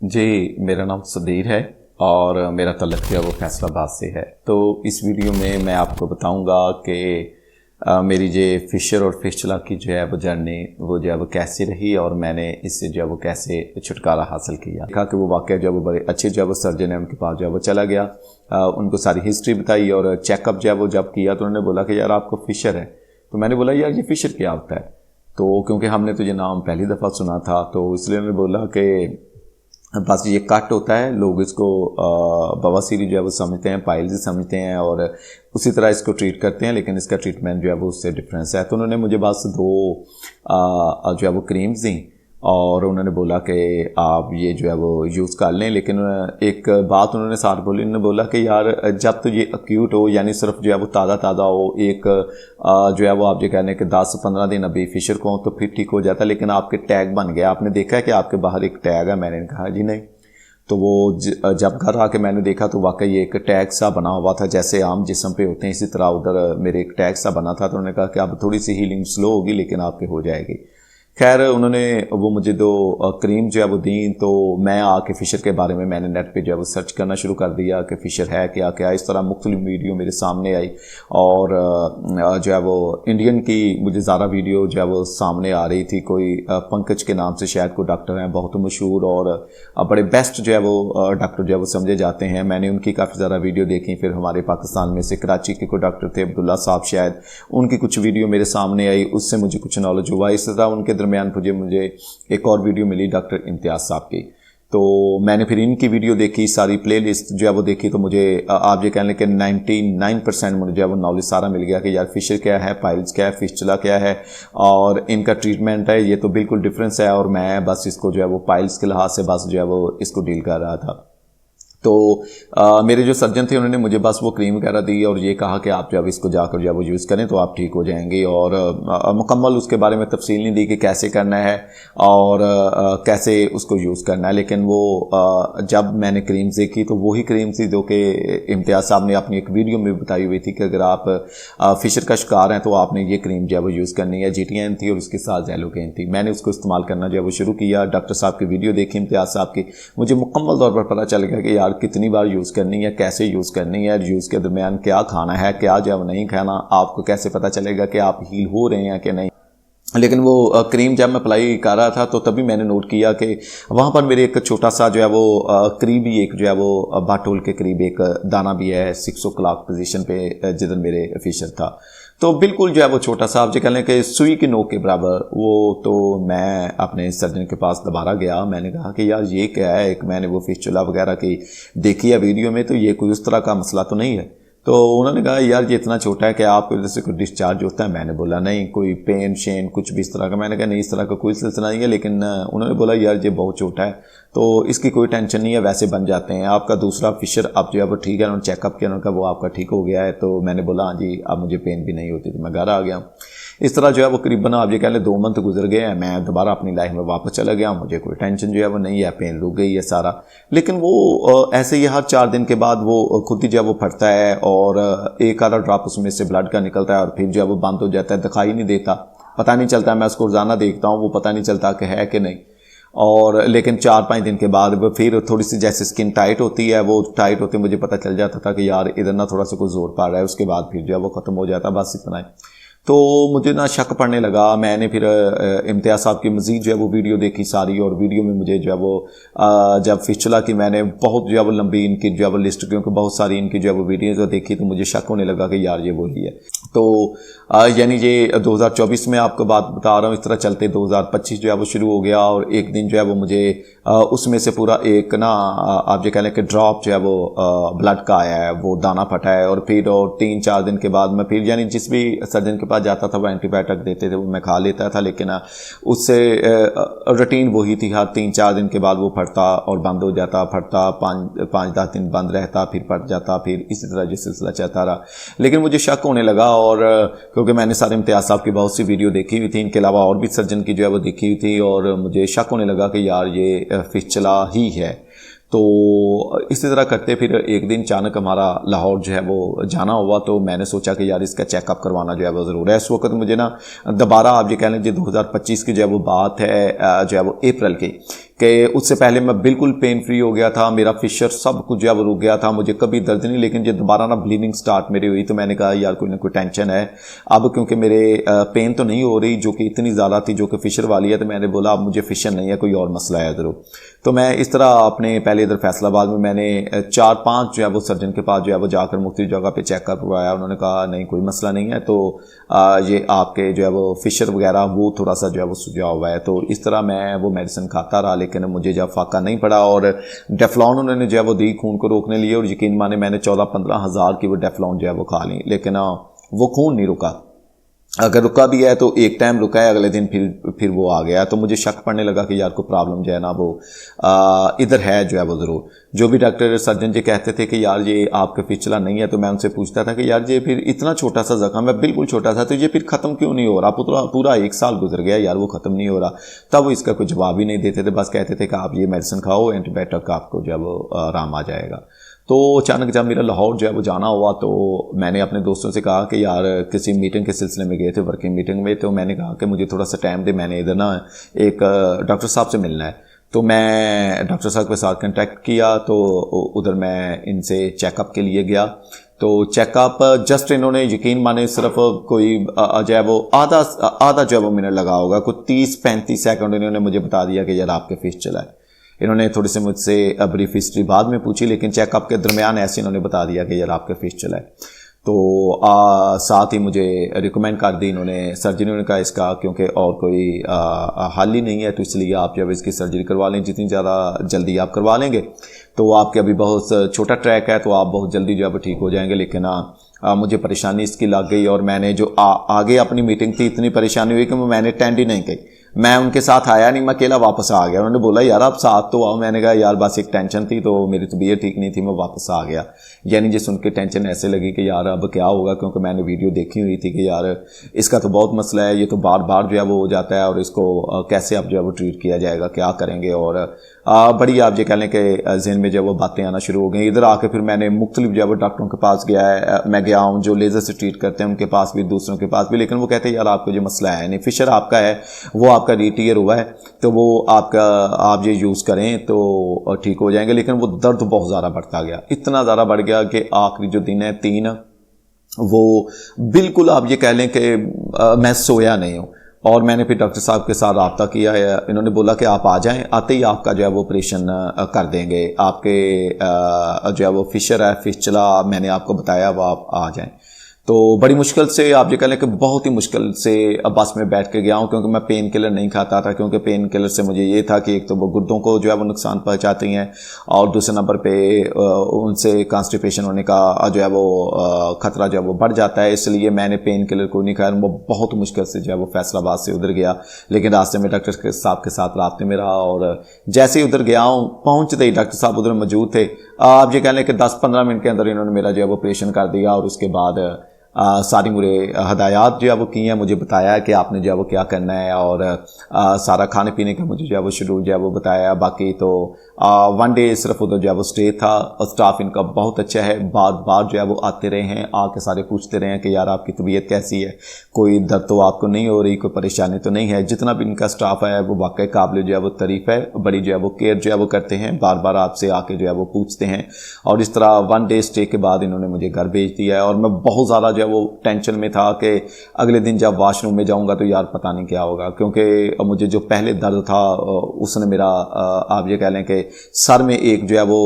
जी, मेरा नाम सुधीर है और मेरा तल्लुक़ जो है वो फैसलाबाद से है। तो इस वीडियो में मैं आपको बताऊंगा कि मेरी जो फ़िशर और फिस्चुला की जो है वो जर्नी वो जो है वो कैसी रही और मैंने इससे जो है वो कैसे छुटकारा हासिल किया। देखा कि वो वाक़ई जो है वो बड़े अच्छे जो है वो सर्जन है, उनके पास जो है वो चला गया। उनको सारी हिस्ट्री बताई और चेकअप जो है वो जब किया तो उन्होंने बोला कि यार आपको फ़िशर है। तो मैंने बोला यार ये फ़िशर क्या होता है? तो क्योंकि हमने तो ये नाम पहली दफ़ा सुना था तो इसलिए उन्होंने बोला कि बस ये कट होता है, लोग इसको बवासीर जो है वो समझते हैं, पाइल्स समझते हैं और उसी तरह इसको ट्रीट करते हैं, लेकिन इसका ट्रीटमेंट जो है वो उससे डिफरेंस है। तो उन्होंने मुझे बस दो जो है वो क्रीम्स दी और उन्होंने बोला कि आप ये जो है वो यूज़ कर लें। लेकिन एक बात उन्होंने साथ बोली, उन्होंने बोला कि यार जब तो ये अक्यूट हो, यानी सिर्फ जो है वो ताज़ा हो, एक जो है वो आप जो कहने कि 10-15 दिन अभी फिशर को तो फिर ठीक हो जाता है, लेकिन आपके टैग बन गया, आपने देखा है कि आपके बाहर एक टैग है? मैंने कहा जी नहीं। तो वो जब घर आके मैंने देखा तो वाकई एक टैग सा बना हुआ था, जैसे आम जिस्म पे होते हैं इसी तरह उधर मेरे एक टैग सा बना था। तो उन्होंने कहा कि अब थोड़ी सी हीलिंग स्लो होगी लेकिन आपके हो जाएगी। खैर उन्होंने वो मुझे दो क्रीम जो है वो दी। तो मैं आके फ़िशर के बारे में मैंने नेट पे जो है वो सर्च करना शुरू कर दिया कि फ़िशर है क्या क्या। इस तरह मुख्तलिफ वीडियो मेरे सामने आई और जो है वो इंडियन की मुझे ज़्यादा वीडियो जो है वो सामने आ रही थी। कोई पंकज के नाम से शायद कोई डॉक्टर हैं, बहुत मशहूर और बड़े बेस्ट जो है वो डॉक्टर जो है वो समझे जाते हैं। मैंने उनकी काफ़ी ज़्यादा वीडियो देखी। फिर हमारे पाकिस्तान में से कराची के कोई डॉक्टर थे, अब्दुल्ला साहब शायद, उनकी कुछ वीडियो मेरे सामने आई, उससे मुझे कुछ नॉलेज हुआ। इस तरह उनके दरमियान मुझे एक और वीडियो मिली डॉक्टर इम्तियाज़ साहब की। तो मैंने फिर इनकी वीडियो देखी, सारी प्लेलिस्ट जो है वो देखी। तो मुझे आप ये कह लें कि 99% मुझे जो है वो नॉलेज सारा मिल गया कि यार फिशर क्या है, पाइल्स क्या है, फिस्चुला क्या है और इनका ट्रीटमेंट है, ये तो बिल्कुल डिफरेंस है। और मैं बस इसको जो है वो पाइल्स के लिहाज से बस जो है वो इसको डील कर रहा था। तो मेरे जो सर्जन थे उन्होंने मुझे बस वो क्रीम वगैरह दी और ये कहा कि आप जब इसको जाकर जब वो यूज़ करें तो आप ठीक हो जाएंगे। और मुकम्मल उसके बारे में तफसील नहीं दी कि कैसे करना है और कैसे उसको यूज़ करना है। लेकिन वो जब मैंने क्रीम्स देखी तो वही क्रीम्स थी जो कि इम्तियाज़ साहब ने अपनी एक वीडियो में बताई हुई थी कि अगर आप फिशर का शिकार हैं तो आपने ये क्रीम जो है वो यूज़ करनी है। GTN थी और उसके साथ ज़ैलोकेन थी। मैंने उसको इस्तेमाल करना जो है वो शुरू किया। डॉक्टर साहब की वीडियो देखी, इम्तियाज़ साहब की, मुझे मुकम्मल तौर पर पता चल गया कि यार कितनी बार यूज़ करनी है, कैसे यूज़ करनी है, यूज़ के दरमियान क्या खाना है, क्या जब नहीं खाना, आपको कैसे पता चलेगा कि आप हील हो रहे हैं कि नहीं। लेकिन वो क्रीम जब मैं अप्लाई कर रहा था तो तभी मैंने नोट किया कि वहाँ पर मेरे एक छोटा सा जो है वो करीबी एक जो है वो बाटोल के करीब एक दाना भी है 6 o'clock पोजीशन पे जिधर मेरे फिशर था। तो बिल्कुल जो है वो छोटा सा आप जो कह लें कि सुई की नोक के बराबर वो। तो मैं अपने सर्जन के पास दोबारा गया, मैंने कहा कि यार ये क्या है, एक मैंने वो फिस्चुला वगैरह की देखी है वीडियो में, तो ये कोई उस तरह का मसला तो नहीं है। तो उन्होंने कहा यार ये इतना छोटा है कि आपको इधर से कोई डिस्चार्ज होता है? मैंने बोला नहीं, कोई पेन शेन कुछ भी इस तरह का। मैंने कहा नहीं, इस तरह का कोई सिलसिला नहीं है। लेकिन उन्होंने बोला यार ये बहुत छोटा है तो इसकी कोई टेंशन नहीं है, वैसे बन जाते हैं। आपका दूसरा फिशर अब जो है वो ठीक है, उन्होंने चेकअप किया, उन्होंने कहा वो आपका ठीक हो गया है। तो मैंने बोला हाँ जी, अब मुझे पेन भी नहीं होती। तो मैं घर आ गया। इस तरह जो है वो करीबन आप ये कह लें 2 मंथ गुजर गए हैं। मैं दोबारा अपनी लाइफ में वापस चला गया, मुझे कोई टेंशन जो है वो नहीं है, पेन रुक गई है सारा। लेकिन वो ऐसे ही हर 4 दिन के बाद वो खुद ही जो है वो फटता है और एक आधा ड्रॉप उसमें से ब्लड का निकलता है और फिर जो है वो बंद हो जाता है, दिखाई नहीं देता, पता नहीं चलता। मैं उसको रोजाना देखता हूँ, वो पता नहीं चलता कि है कि नहीं। और लेकिन 4-5 दिन के बाद वो फिर थोड़ी सी जैसे स्किन टाइट होती है, वो टाइट होते मुझे पता चल जाता था कि यार इधर ना थोड़ा सा कोई जोर पड़ रहा है। उसके बाद फिर जो है वो खत्म हो जाता, बस इतना ही। तो मुझे ना शक पड़ने लगा। मैंने फिर इम्तियाज़ साहब की मज़ीद जो है वो वीडियो देखी सारी, और वीडियो में मुझे जो है वो जब फिस्चुला की मैंने बहुत जो है वो लंबी इनकी जो है वो लिस्ट, क्योंकि बहुत सारी इनकी जो है वो वीडियोज़ देखी, तो मुझे शक होने लगा कि यार ये वही है। तो यानी ये 2024 में आपको बात बता रहा हूँ, इस तरह चलते 2025 जो है वो शुरू हो गया। और एक दिन जो है वो मुझे उसमें से पूरा एक ना आप जो कह लें कि ड्रॉप जो है वो ब्लड का आया है, वो दाना फटा है। और फिर 3-4 दिन के बाद मैं फिर यानी जिस भी सर्जन के पास जाता था वो एंटीबायोटिक देते थे, वो मैं खा लेता था। लेकिन उससे रूटीन वही थी, हर 3-4 दिन के बाद वो फटता और बंद हो जाता, फटता 5-10 दिन बंद रहता, फिर फट जाता, फिर इसी तरह जो सिलसिला चलता रहा। लेकिन मुझे शक होने लगा, और क्योंकि मैंने सारे इम्तियाज़ साहब की बहुत सी वीडियो देखी हुई थी, इनके अलावा और भी सर्जन की जो है वो देखी हुई थी, और मुझे शक होने लगा कि यार ये फिस्चुला ही है। तो इसी तरह करते फिर एक दिन अचानक हमारा लाहौर जो है वो जाना हुआ। तो मैंने सोचा कि यार इसका चेकअप करवाना जो है वो ज़रूर है। इस वक्त मुझे ना दोबारा आप ये कह लीजिए 2025 की जो है वो बात है जो है वो अप्रैल की, कि उससे पहले मैं बिल्कुल पेन फ्री हो गया था, मेरा फिशर सब कुछ जो है वो रुक गया था, मुझे कभी दर्द नहीं। लेकिन जब दोबारा ना ब्लीडिंग स्टार्ट मेरी हुई तो मैंने कहा यार कोई ना कोई टेंशन है। अब क्योंकि मेरे पेन तो नहीं हो रही जो कि इतनी ज़्यादा थी, जो कि फिशर वाली है, तो मैंने बोला अब मुझे फिशर नहीं है, कोई और मसला है इधर। तो मैं इस तरह अपने पहले इधर फैसलाबाद में मैंने 4-5 जो है वो सर्जन के पास जो है वो जाकर मुख्तलिफ जगह पे चेक करवाया। उन्होंने कहा नहीं कोई मसला नहीं है, तो ये आपके जो है वो फिशर वगैरह वो थोड़ा सा जो है वो सुझा हुआ है। तो इस तरह मैं वो मेडिसिन खाता रहा, लेकिन मुझे जब फाका नहीं पड़ा। और डेफ्लॉन उन्होंने जो है वो दी खून को रोकने लिए, और यकीन माने मैंने 14-15 हज़ार की वो डेफ्लॉन जो है वो खा ली, लेकिन वो खून नहीं रुका। अगर रुका भी है तो एक टाइम रुका है, अगले दिन फिर वो आ गया। तो मुझे शक पड़ने लगा कि यार को प्रॉब्लम जो है ना वो इधर है जो है वो ज़रूर। जो भी डॉक्टर सर्जन जी कहते थे कि यार ये आपका फिस्चुला नहीं है, तो मैं उनसे पूछता था कि यार ये फिर इतना छोटा सा जख्म है, बिल्कुल छोटा सा, तो ये फिर ख़त्म क्यों नहीं हो रहा? पूरा 1 साल गुजर गया यार, वो ख़त्म नहीं हो रहा। तब वो इसका कोई जवाब ही नहीं देते थे, बस कहते थे कि आप ये मेडिसिन खाओ, एंटीबायोटिक आपको जो है वो आराम आ जाएगा। तो अचानक जब मेरा लाहौर जो है वो जाना हुआ, तो मैंने अपने दोस्तों से कहा कि यार किसी मीटिंग के सिलसिले में गए थे, वर्किंग मीटिंग में, तो मैंने कहा कि मुझे थोड़ा सा टाइम दे, मैंने इधर ना एक डॉक्टर साहब से मिलना है। तो मैं डॉक्टर साहब के साथ कांटेक्ट किया, तो उधर मैं इनसे चेकअप के लिए गया। तो चेकअप जस्ट इन्होंने यकीन माने सिर्फ कोई जो है वो आधा जो है वो मिनट लगा होगा, कोई 30-35 सेकंड इन्होंने मुझे बता दिया कि यार आपके फिस्चुला है। इन्होंने थोड़ी सी मुझसे ब्रीफ हिस्ट्री बाद में पूछी, लेकिन चेकअप के दरमियान ऐसे इन्होंने बता दिया कि यार आपका फिस्चुला है। तो साथ ही मुझे रिकमेंड कर दी इन्होंने, सर्जरी ने कहा इसका क्योंकि और कोई हल ही नहीं है, तो इसलिए आप जब इसकी सर्जरी करवा लें, जितनी ज़्यादा जल्दी आप करवा लेंगे तो आपके अभी बहुत छोटा ट्रैक है, तो आप बहुत जल्दी जो है ठीक हो जाएंगे। लेकिन मुझे परेशानी इसकी लग गई, और मैंने जो आगे अपनी मीटिंग थी, इतनी परेशानी हुई कि मैंने अटेंड ही नहीं की। मैं उनके साथ आया नहीं, मैं अकेला वापस आ गया। उन्होंने बोला यार आप साथ तो आओ, मैंने कहा यार बस एक टेंशन थी, तो मेरी तबीयत ठीक नहीं थी, मैं वापस आ गया। यानी जिस उनकी टेंशन ऐसे लगी कि यार अब क्या होगा, क्योंकि मैंने वीडियो देखी हुई थी कि यार इसका तो बहुत मसला है, ये तो बार बार जो है वो हो जाता है, और इसको कैसे अब जो है वो ट्रीट किया जाएगा, क्या करेंगे। और बड़ी आप ये कह लें कि जहन में जो वो बातें आना शुरू हो गई। इधर आके फिर मैंने मुख्तलिफ जो है वो डॉक्टरों के पास मैं गया हूँ जो लेज़र से ट्रीट करते हैं, उनके पास भी, दूसरों के पास भी, लेकिन वो कहते हैं यार आपको जो मसला है नहीं, फिशर आपका है, वो आपका रीटीयर हुआ है, तो वो आप ये यूज़ करें तो ठीक हो जाएंगे। लेकिन वो दर्द बहुत ज़्यादा बढ़ता गया, इतना ज़्यादा बढ़ गया कि आखिरी जो दिन है 3, वो बिल्कुल आप ये कह लें कि मैं सोया नहीं हूँ। और मैंने फिर डॉक्टर साहब के साथ रब्ता किया है, इन्होंने बोला कि आप आ जाएं, आते ही आपका जो है वो ऑपरेशन कर देंगे, आपके जो है वो फिशर है, फिस्चुला मैंने आपको बताया, वो आप आ जाएं। तो बड़ी मुश्किल से आप ये कह लें कि बहुत ही मुश्किल से बस में बैठ के गया हूँ, क्योंकि मैं पेन किलर नहीं खाता था, क्योंकि पेन किलर से मुझे ये था कि एक तो वो गुर्दों को जो है वो नुकसान पहुँचाती हैं, और दूसरे नंबर पे उनसे कॉन्स्टिपेशन होने का जो है वो ख़तरा जो है वो बढ़ जाता है, इसलिए मैंने पेन किलर को नहीं खाया। वो बहुत मुश्किल से जो है वो फैसलाबाद से उधर गया, लेकिन रास्ते में डॉक्टर साहब के साथ रास्ते में रहा, और जैसे ही उधर गया हूँ, पहुँचते ही डॉक्टर साहब उधर मौजूद थे। आप ये कह लें कि 10-15 मिनट के अंदर इन्होंने मेरा जो है वो ऑपरेशन कर दिया, और उसके बाद सारी मुझे हदायत जो है वो की हैं, मुझे बताया है कि आपने जो है वो क्या करना है, और सारा खाने पीने का मुझे जो है वो शेड्यूल जो है वो बताया। बाकी तो 1 डे सिर्फ उधर जो है वो स्टे था, और स्टाफ इनका बहुत अच्छा है, बार बार जो है वो आते रहे हैं, आके सारे पूछते रहे हैं कि यार आपकी तबीयत कैसी है, कोई दर्द तो आपको नहीं हो रही, कोई परेशानी तो नहीं है। जितना भी इनका स्टाफ है वो वाकई काबिल जो है वो तारीफ़ है, बड़ी जो है वो केयर जो है वो करते हैं, बार बार आपसे आके जो है वो पूछते हैं। और इस तरह 1 डे स्टे के बाद इन्होंने मुझे घर भेज दिया है, और मैं बहुत ज़्यादा जो है वो टेंशन में था कि अगले दिन जब वॉशरूम में जाऊंगा तो यार पता नहीं क्या होगा, क्योंकि मुझे जो पहले दर्द था उसने मेरा आप ये कह लें कि सर में एक जो है वो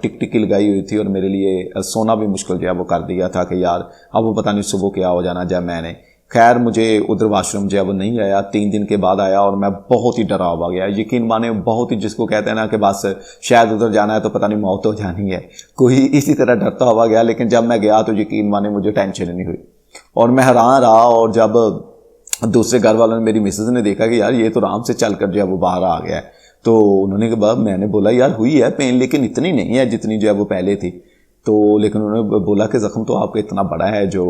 टिकटिकी लगाई हुई थी, और मेरे लिए सोना भी मुश्किल जो है वो कर दिया था कि यार अब वो पता नहीं सुबह क्या हो जाना। जब मैंने खैर मुझे उधर वॉशरूम जो है वो नहीं आया, 3 दिन के बाद आया, और मैं बहुत ही डरा हुआ गया, यकीन माने बहुत ही, जिसको कहते हैं ना कि बस शायद उधर जाना है तो पता नहीं मौत हो जानी है, कोई इसी तरह डरता हुआ गया। लेकिन जब मैं गया तो यकीन माने मुझे टेंशन नहीं हुई, और मैं हैरान रहा। और जब दूसरे घर वालों ने, मेरी मिसेज ने देखा कि यार ये तो आराम से चल कर जो है वो बाहर आ गया है, तो उन्होंने कहा, मैंने बोला यार हुई है पेन, लेकिन इतनी नहीं है जितनी जो है वो पहले थी। तो लेकिन उन्होंने बोला कि ज़ख्म तो आपका इतना बड़ा है जो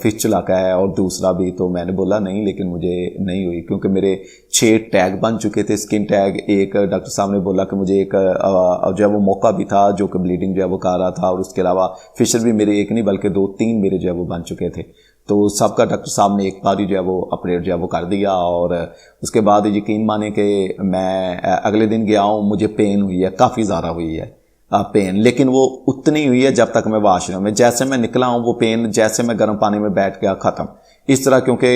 फिस्चुला का है, और दूसरा भी। तो मैंने बोला नहीं, लेकिन मुझे नहीं हुई, क्योंकि मेरे 6 टैग बन चुके थे, स्किन टैग। एक डॉक्टर साहब ने बोला कि मुझे एक जो है वो मौका भी था जो कि ब्लीडिंग जो है वो कर रहा था, और उसके अलावा फिशर भी मेरे एक नहीं बल्कि 2-3 मेरे जो है वो बन चुके थे। तो सबका डॉक्टर साहब ने एक बार ही जो है वो ऑपरेट जो है वो कर दिया। और उसके बाद यकीन माने कि मैं अगले दिन गया हूँ, मुझे पेन हुई है, काफ़ी ज़्यादा हुई है पेन, लेकिन वो उतनी हुई है जब तक मैं वॉशरूम में, जैसे मैं निकला हूँ वो पेन जैसे मैं गर्म पानी में बैठ गया ख़त्म। इस तरह, क्योंकि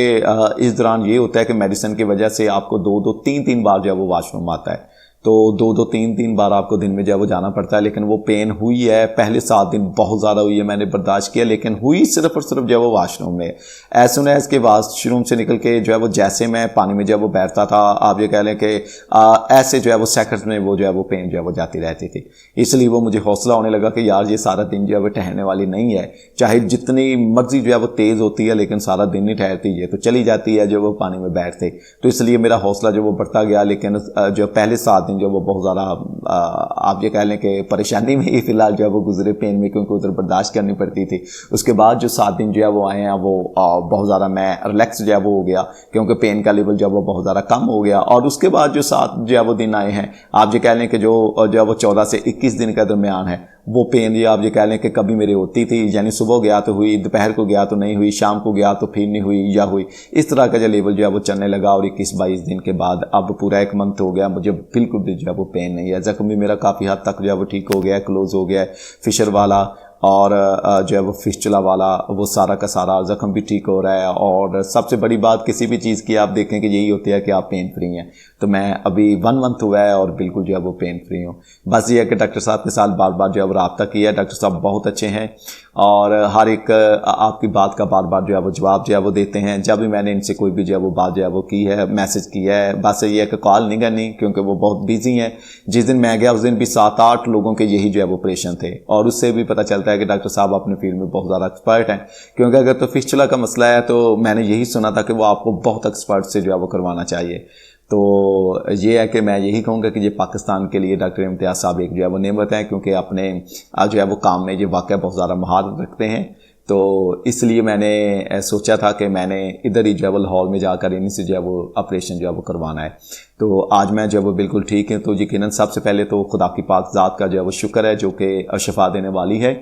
इस दौरान ये होता है कि मेडिसिन की वजह से आपको 2-2, 3-3 बार जो है वो वॉशरूम आता है, तो 2-2, 3-3 बार आपको दिन में जो है वो जाना पड़ता है। लेकिन वो पेन हुई है, पहले 7 दिन बहुत ज़्यादा हुई है, मैंने बर्दाश्त किया, लेकिन हुई सिर्फ और सिर्फ जो है वो वॉशरूम में। एज सुन एज के वॉशरूम से निकल के जो है वो जैसे मैं पानी में जो है वो बैठता था, आप ये कह लें कि ऐसे जो है वो सेकंड्स में वो जो है वो पेन जो है वो जाती रहती थी। इसलिए वो मुझे हौसला होने लगा कि यार ये सारा दिन जो है वो ठहरने वाली नहीं है, चाहे जितनी मर्जी जो है वो तेज़ होती है, लेकिन सारा दिन नहीं ठहरती है, तो चली जाती है जो वो पानी में बैठते। तो इसलिए मेरा हौसला जो वो बढ़ता गया। लेकिन जो पहले 7 दिन जो वो बहुत ज़्यादा आप ये कह लें कि परेशानी में ही फिलहाल जो है वो गुजरे, पेन में, क्योंकि उधर बर्दाश्त करनी पड़ती थी। उसके बाद जो 7 दिन जो है वो आए हैं, वो बहुत ज़्यादा मैं रिलैक्स जो है वो हो गया, क्योंकि पेन का लेवल जो है वो बहुत ज़्यादा कम हो गया। और उसके बाद जो 7 जो है वो दिन आए हैं, आप ये कह लें कि जो है वो 14 से 21 दिन का दरमियान है, वो पेन ये आप ये कह लें कि कभी मेरे होती थी, यानी सुबह गया तो हुई, दोपहर को गया तो नहीं हुई, शाम को गया तो फिर नहीं हुई या हुई, इस तरह का जो लेवल जो है वो चलने लगा। और 21-22 दिन के बाद अब पूरा 1 मंथ हो गया, मुझे बिल्कुल भी जो है वो पेन नहीं है। जख्म भी मेरा काफ़ी हद तक जो है वो ठीक हो गया है, क्लोज हो गया है, फिशर वाला और जो है वो फिस्चुला वाला, वो सारा का सारा जख्म भी ठीक हो रहा है। और सबसे बड़ी बात किसी भी चीज़ की आप देखें कि यही होती है कि आप पेन फ्री हैं। तो मैं अभी 1 मंथ हुआ है और बिल्कुल जो है वो पेन फ्री हूँ। बस ये है कि डॉक्टर साहब के साथ बार बार जो है वो रब्ता किया, डॉक्टर साहब बहुत अच्छे हैं और हर एक आपकी बात का बार बार जो है वो जवाब जो है वो देते हैं। जब भी मैंने इनसे कोई भी जो है वो बात जो है वो की है, मैसेज किया है, बस ये है कि कॉल नहीं करनी, क्योंकि वो बहुत बिजी हैं। जिस दिन मैं गया उस दिन भी 7-8 लोगों के यही जो है वो ऑपरेशन थे। और उससे भी पता चलता है कि डॉक्टर साहब अपने फील्ड में बहुत ज़्यादा एक्सपर्ट हैं, क्योंकि अगर तो फिस्चुला का मसला है तो मैंने यही सुना था कि वो आपको बहुत एक्सपर्ट से जो है वो करवाना चाहिए। तो ये है कि मैं यही कहूँगा कि ये पाकिस्तान के लिए डॉक्टर इम्तियाज़ साहब एक जो है वो नेमत है, क्योंकि अपने जो है वो काम में ये वाकई बहुत ज़्यादा महारत रखते हैं। तो इसलिए मैंने सोचा था कि मैंने इधर ही जो है हॉल में जाकर इन्हीं से जो है वो ऑपरेशन जो है वो करवाना है। तो आज मैं जो है वो बिल्कुल ठीक है। तो यकीनन सबसे पहले तो खुदा की पाक ज़ात का जो है वो शुक्र है, जो कि शफा देने वाली है।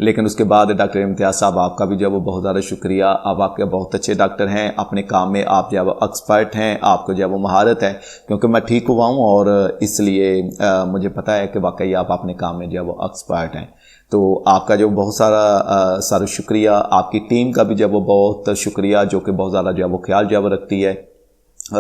लेकिन उसके बाद डॉक्टर इम्तियाज़ साहब आपका भी जो है वो बहुत ज़्यादा शुक्रिया। आप आपके बहुत अच्छे डॉक्टर हैं, अपने काम में आप जो है वो एक्सपर्ट हैं, आपको जो है वो महारत है, क्योंकि मैं ठीक हुआ हूँ और इसलिए मुझे पता है कि वाकई आप अपने काम में जो है वो एक्सपर्ट हैं। तो आपका जो बहुत सारा शुक्रिया, आपकी टीम का भी जो है वो बहुत शुक्रिया, जो कि बहुत ज़्यादा जो है वो ख्याल जो है वो रखती है।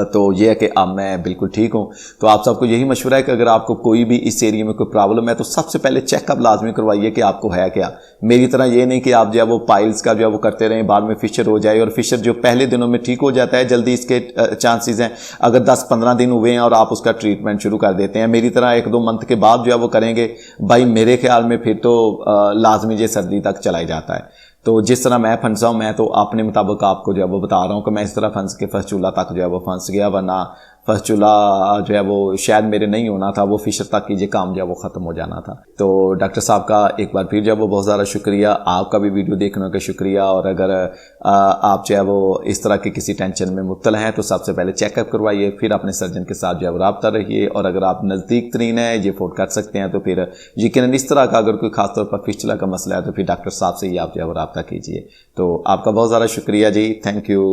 तो ये है कि अब मैं बिल्कुल ठीक हूँ। तो आप सबको यही मशवरा है कि अगर आपको कोई भी इस एरिया में कोई प्रॉब्लम है तो सबसे पहले चेकअप लाजमी करवाइए कि आपको है क्या। मेरी तरह ये नहीं कि आप जो है वो पाइल्स का जो है वो करते रहें, बाद में फिशर हो जाए। और फिशर जो पहले दिनों में ठीक हो जाता है जल्दी, इसके चांसेस हैं। अगर 10-15 दिन हुए हैं और आप उसका ट्रीटमेंट शुरू कर देते हैं, मेरी तरह 1-2 मंथ के बाद जो है वो करेंगे, भाई मेरे ख्याल में फिर तो लाजमी ये सर्दी तक चला ही जाता है। तो जिस तरह मैं फंसा हूँ, मैं तो अपने मुताबिक आपको जो है वो बता रहा हूँ कि मैं इस तरह फंस के फिस्चुला तक जो है वो फंस गया, वरना फिस्चुला जो है वो शायद मेरे नहीं होना था, वो फिशर तक की ये काम जो है वो ख़त्म हो जाना था। तो डॉक्टर साहब का एक बार फिर जो है वो बहुत ज़्यादा शुक्रिया, आपका भी वीडियो देखने का शुक्रिया। और अगर आप जो है वो इस तरह की किसी टेंशन में मुब्तला हैं तो सबसे पहले चेकअप करवाइए, फिर अपने सर्जन के साथ जो है वो रब्ता रहिए। और अगर आप नज़दीक तरीन है, ये अफोर्ड कर सकते हैं, तो फिर यकीनन इस तरह का अगर कोई खासतौर पर फिस्चुला का मसला है तो फिर डॉक्टर साहब से ही आप जो है वो रब्ता कीजिए। तो आपका बहुत ज़्यादा शुक्रिया जी, थैंक यू।